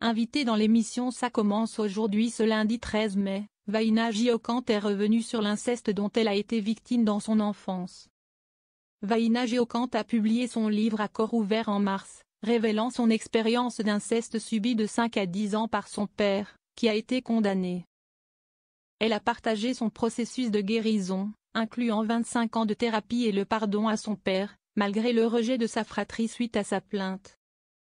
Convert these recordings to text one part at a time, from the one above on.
Invitée dans l'émission Ça commence aujourd'hui ce lundi 13 mai, Vaina Giocante est revenue sur l'inceste dont elle a été victime dans son enfance. Vaina Giocante a publié son livre à corps ouvert en mars, révélant son expérience d'inceste subie de 5 à 10 ans par son père, qui a été condamné. Elle a partagé son processus de guérison, incluant 25 ans de thérapie et le pardon à son père, malgré le rejet de sa fratrie suite à sa plainte.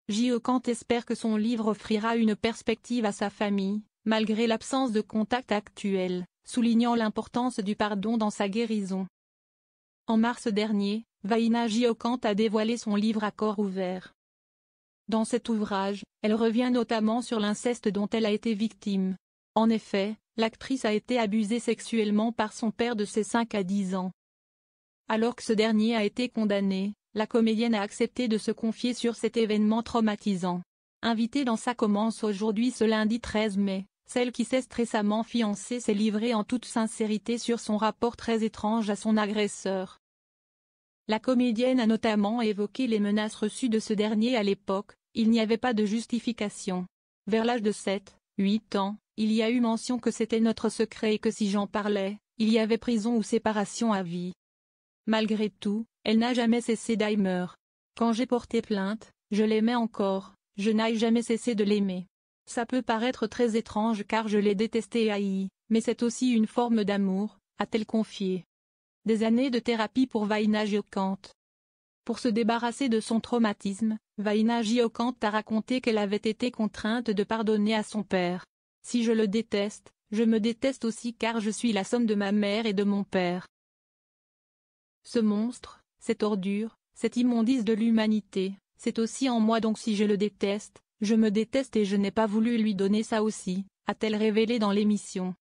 Giocante espère que son livre offrira une perspective à sa famille, malgré l'absence de contact actuel, soulignant l'importance du pardon dans sa guérison. En mars dernier, Vaina Giocante a dévoilé son livre à corps ouvert. Dans cet ouvrage, elle revient notamment sur l'inceste dont elle a été victime. En effet, l'actrice a été abusée sexuellement par son père de ses 5 à 10 ans. Alors que ce dernier a été condamné, la comédienne a accepté de se confier sur cet événement traumatisant. Invitée dans Ça commence aujourd'hui ce lundi 13 mai, celle qui s'est récemment fiancée s'est livrée en toute sincérité sur son rapport très étrange à son agresseur. La comédienne a notamment évoqué les menaces reçues de ce dernier à l'époque. Il n'y avait pas de justification. Vers l'âge de 7, 8 ans, il y a eu mention que c'était notre secret et que si j'en parlais, il y avait prison ou séparation à vie. Malgré tout, elle n'a jamais cessé d'aimer. Quand j'ai porté plainte, je l'aimais encore, je n'ai jamais cessé de l'aimer. Ça peut paraître très étrange car je l'ai détesté et haï, mais c'est aussi une forme d'amour, a-t-elle confié. Des années de thérapie pour Vaina Giocante. Pour se débarrasser de son traumatisme, Vaina Giocante a raconté qu'elle avait été contrainte de pardonner à son père. Si je le déteste, je me déteste aussi car je suis la somme de ma mère et de mon père. Ce monstre, cette ordure, cette immondice de l'humanité, c'est aussi en moi donc si je le déteste, je me déteste et je n'ai pas voulu lui donner ça aussi, a-t-elle révélé dans l'émission.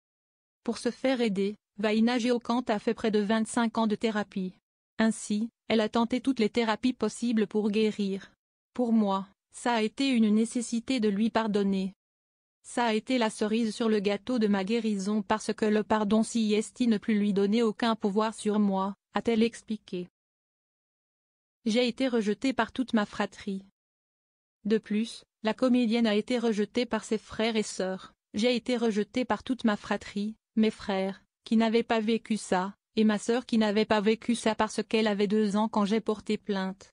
Pour se faire aider, Vaina Giocante a fait près de 25 ans de thérapie. Ainsi, elle a tenté toutes les thérapies possibles pour guérir. Pour moi, ça a été une nécessité de lui pardonner. Ça a été la cerise sur le gâteau de ma guérison parce que le pardon s'y est ne plus lui donner aucun pouvoir sur moi, a-t-elle expliqué. J'ai été rejetée par toute ma fratrie. De plus, la comédienne a été rejetée par ses frères et sœurs. J'ai été rejetée par toute ma fratrie, mes frères, qui n'avaient pas vécu ça, et ma sœur qui n'avait pas vécu ça parce qu'elle avait 2 ans quand j'ai porté plainte.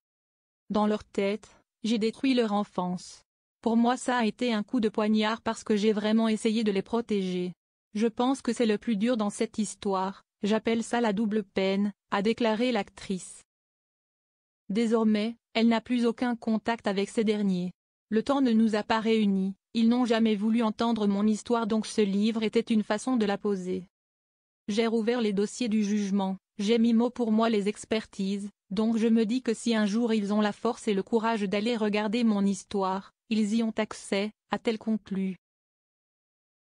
Dans leur tête, j'ai détruit leur enfance. Pour moi ça a été un coup de poignard parce que j'ai vraiment essayé de les protéger. Je pense que c'est le plus dur dans cette histoire, j'appelle ça la double peine, a déclaré l'actrice. Désormais, elle n'a plus aucun contact avec ces derniers. Le temps ne nous a pas réunis, ils n'ont jamais voulu entendre mon histoire donc ce livre était une façon de la poser. J'ai rouvert les dossiers du jugement, j'ai mis mot pour moi les expertises, donc je me dis que si un jour ils ont la force et le courage d'aller regarder mon histoire, ils y ont accès, a-t-elle conclu.